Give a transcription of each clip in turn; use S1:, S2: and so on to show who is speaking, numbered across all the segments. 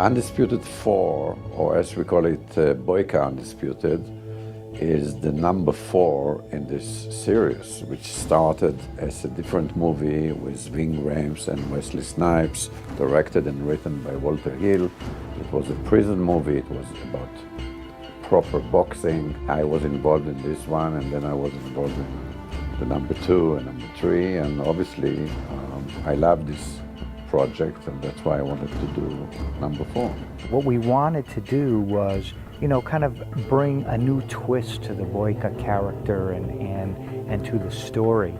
S1: Undisputed 4, or as we call it, Boyka Undisputed, is the number 4 in this series, which started as a different movie with Ving Rhames and Wesley Snipes, directed and written by Walter Hill. It was a prison movie. It was about proper boxing. I was involved in this one, and then I was involved in the number 2 and number 3, and obviously I love this project, and that's why I wanted to do number 4.
S2: What we wanted to do was, kind of bring a new twist to the Boyka character and to the story.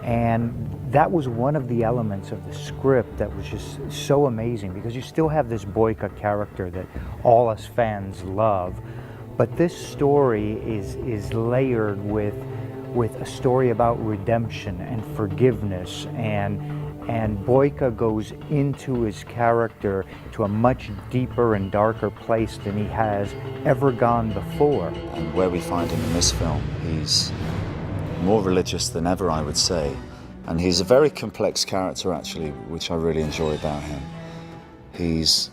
S2: And that was one of the elements of the script that was just so amazing, because you still have this Boyka character that all us fans love, but this story is layered with a story about redemption and forgiveness, and Boyka goes into his character to a much deeper and darker place than he has ever gone before.
S3: And where we find him in this film, he's more religious than ever, I would say. And he's a very complex character, actually, which I really enjoy about him. He's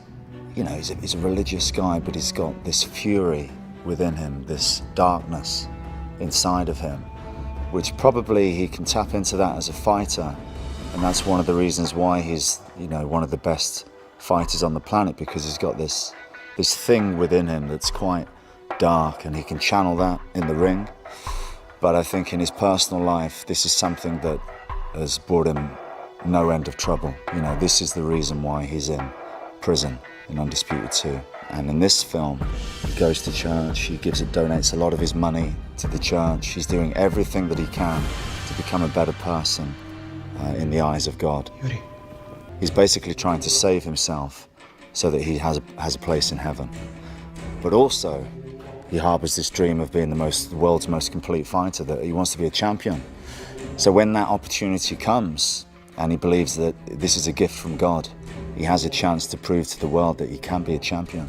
S3: a religious guy, but he's got this fury within him, this darkness inside of him, which probably he can tap into that as a fighter. And that's one of the reasons why he's, one of the best fighters on the planet, because he's got this thing within him that's quite dark, and he can channel that in the ring. But I think in his personal life, this is something that has brought him no end of trouble. This is the reason why he's in prison in Undisputed 2. And in this film, he goes to church, he donates a lot of his money to the church. He's doing everything that he can to become a better person in the eyes of God.
S4: Yuri.
S3: He's basically trying to save himself so that he has a place in heaven. But also, he harbors this dream of being the world's most complete fighter, that he wants to be a champion. So when that opportunity comes, and he believes that this is a gift from God, he has a chance to prove to the world that he can be a champion.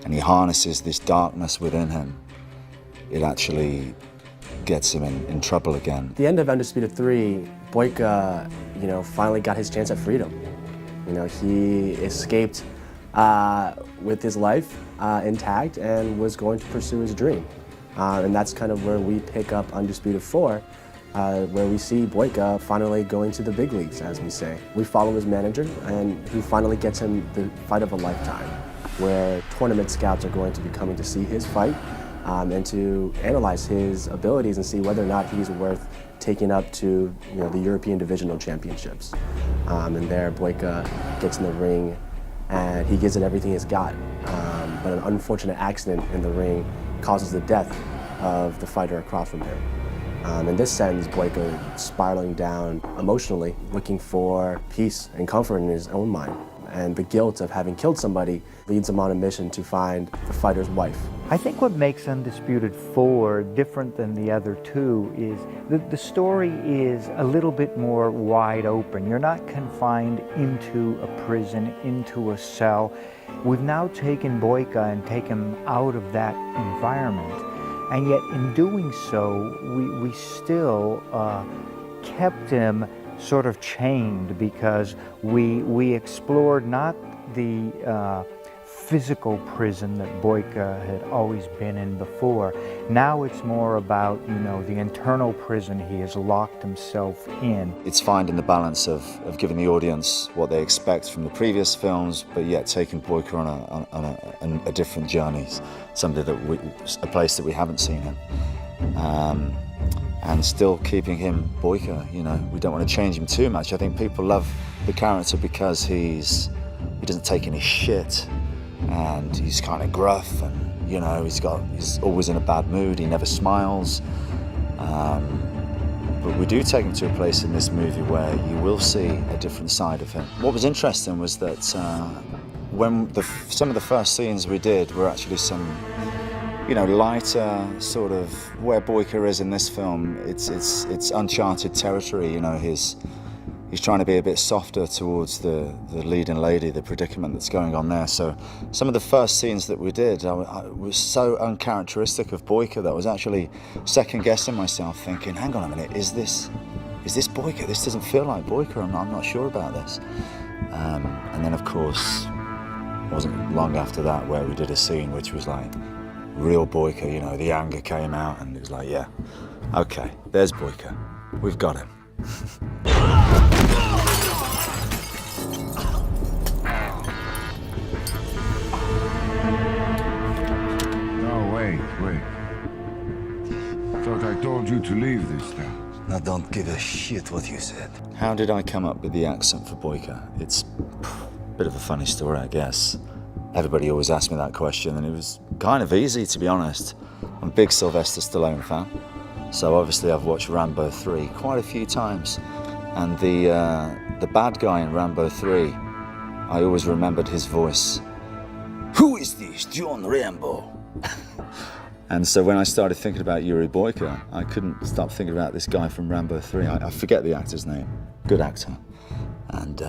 S3: And he harnesses this darkness within him. It actually gets him in trouble again.
S5: At the end of Undisputed 3, Boyka, finally got his chance at freedom. He escaped with his life intact and was going to pursue his dream. And that's kind of where we pick up Undisputed 4, where we see Boyka finally going to the big leagues, as we say. We follow his manager, and who finally gets him the fight of a lifetime, where tournament scouts are going to be coming to see his fight and to analyze his abilities and see whether or not he's worth taking up to the European Divisional Championships. And there, Boyka gets in the ring, and he gives it everything he's got. But an unfortunate accident in the ring causes the death of the fighter across from him. And this sends Boyka spiraling down emotionally, looking for peace and comfort in his own mind. And the guilt of having killed somebody leads him on a mission to find the fighter's wife.
S2: I think what makes Undisputed 4 different than the other two is that the story is a little bit more wide open. You're not confined into a prison, into a cell. We've now taken Boyka and taken him out of that environment. And yet in doing so, we still kept him sort of chained, because we explored not the physical prison that Boyka had always been in before. Now it's more about, the internal prison he has locked himself in.
S3: It's finding the balance of giving the audience what they expect from the previous films, but yet taking Boyka on a different journey, a place that we haven't seen him. And still keeping him Boyka, we don't want to change him too much. I think people love the character because he doesn't take any shit, and he's kind of gruff, and he's always in a bad mood, he never smiles. But we do take him to a place in this movie where you will see a different side of him. What was interesting was that when some of the first scenes we did were actually some lighter sort of where Boyka is in this film. It's uncharted territory. He's trying to be a bit softer towards the leading lady, the predicament that's going on there. So some of the first scenes that we did was so uncharacteristic of Boyka that I was actually second guessing myself, thinking, hang on a minute, is this Boyka? This doesn't feel like Boyka. I'm not sure about this. And then of course It wasn't long after that where we did a scene which was like real boyka, you know, the anger came out and it was like, yeah, okay, there's boyka, we've got him.
S4: No, wait. Thought I told you to leave this town.
S6: Now don't give a shit what you said.
S3: How did I come up with the accent for boyka? It's a bit of a funny story, I guess. Everybody always asks me that question, and it was kind of easy, to be honest. I'm a big Sylvester Stallone fan, so obviously I've watched Rambo 3 quite a few times. And the bad guy in Rambo 3, I always remembered his voice.
S6: Who is this, John Rambo?
S3: And so when I started thinking about Yuri Boyka, I couldn't stop thinking about this guy from Rambo 3. I forget the actor's name. Good actor.
S6: And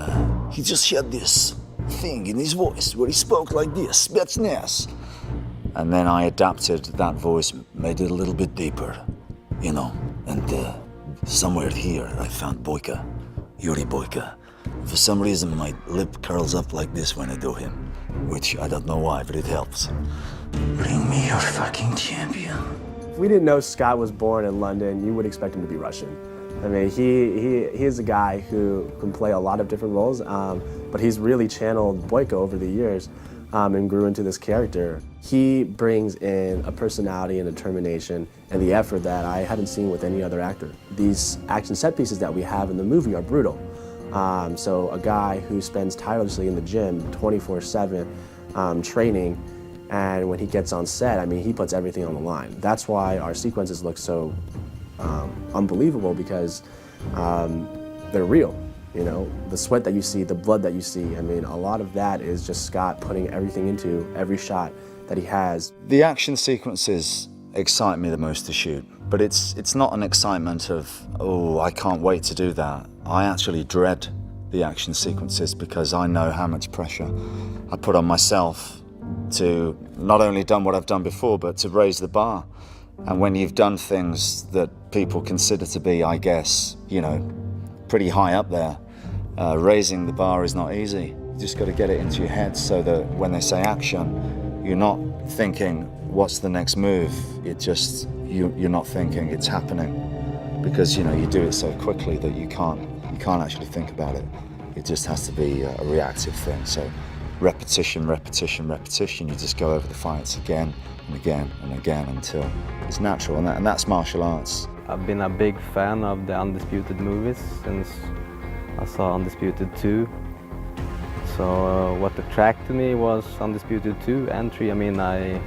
S6: he just had this thing in his voice where he spoke like this, Spetsnaz.
S3: And then I adapted that voice.
S6: Made it a little bit deeper, you know. And somewhere here I found Boyka, Yuri Boyka. For some reason my lip curls up like this when I do him, which I don't know why, but it helps. Bring me your fucking champion.
S5: If we didn't know Scott was born in London, you would expect him to be Russian. I mean, he is a guy who can play a lot of different roles, but he's really channeled Boyka over the years and grew into this character. He brings in a personality and determination and the effort that I haven't seen with any other actor. These action set pieces that we have in the movie are brutal. So a guy who spends tirelessly in the gym 24/7 training, and when he gets on set, I mean, he puts everything on the line. That's why our sequences look so unbelievable, because they're real. You know, the sweat that you see, the blood that you see, I mean, a lot of that is just Scott putting everything into every shot that he has.
S3: The action sequences excite me the most to shoot, but it's not an excitement of, oh, I can't wait to do that. I actually dread the action sequences because I know how much pressure I put on myself to not only done what I've done before, but to raise the bar. And when you've done things that people consider to be, I guess, you know, pretty high up there, raising the bar is not easy. You just got to get it into your head so that when they say action, you're not thinking, what's the next move? You're not thinking, it's happening. Because, you know, you do it so quickly that you can't actually think about it. It just has to be a reactive thing. So repetition, you just go over the fights again and again and again until it's natural, and that's martial arts.
S7: I've been a big fan of the Undisputed movies since I saw Undisputed 2. So what attracted me was Undisputed 2 and 3. I mean, I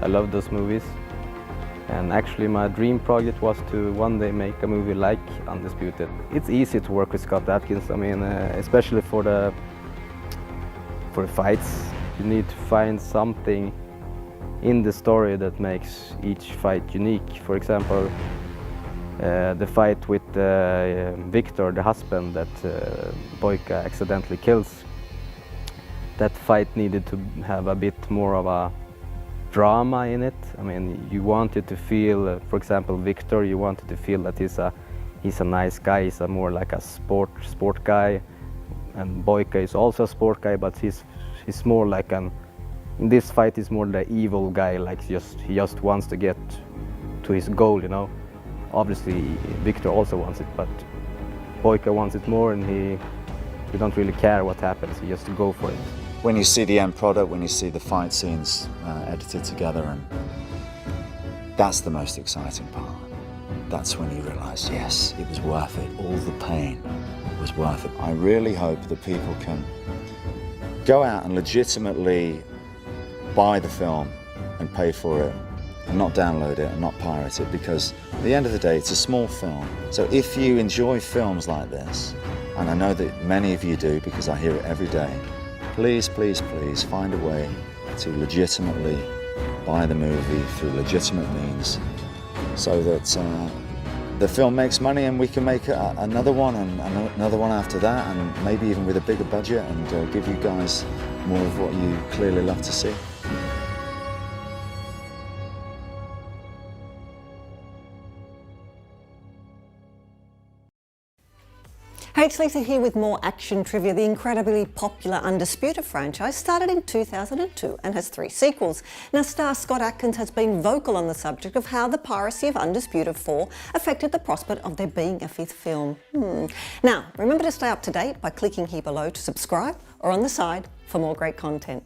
S7: love those movies. And actually my dream project was to one day make a movie like Undisputed. It's easy to work with Scott Adkins, I mean, especially for the fights. You need to find something in the story that makes each fight unique. For example, the fight with Victor, the husband that Boyka accidentally kills. That fight needed to have a bit more of a drama in it. I mean, you wanted to feel, for example, Victor, you wanted to feel that he's a nice guy, he's more like a sport guy. And Boyka is also a sport guy, but he's more like in this fight he's more the evil guy, like he just wants to get to his goal, you know. Obviously Victor also wants it, but Boyka wants it more, and he don't really care what happens, he just go for it.
S3: When you see the end product, when you see the fight scenes edited together, and that's the most exciting part. That's when you realize, yes, it was worth it. All the pain was worth it. I really hope that people can go out and legitimately buy the film and pay for it, and not download it and not pirate it, because at the end of the day, it's a small film. So if you enjoy films like this, and I know that many of you do because I hear it every day, please, please, please find a way to legitimately buy the movie through legitimate means, so that the film makes money and we can make another one and another one after that, and maybe even with a bigger budget, and give you guys more of what you clearly love to see.
S8: Hey, it's Lisa here with more action trivia. The incredibly popular Undisputed franchise started in 2002 and has 3 sequels. Now, star Scott Adkins has been vocal on the subject of how the piracy of Undisputed 4 affected the prospect of there being a 5th film. Now, remember to stay up to date by clicking here below to subscribe or on the side for more great content.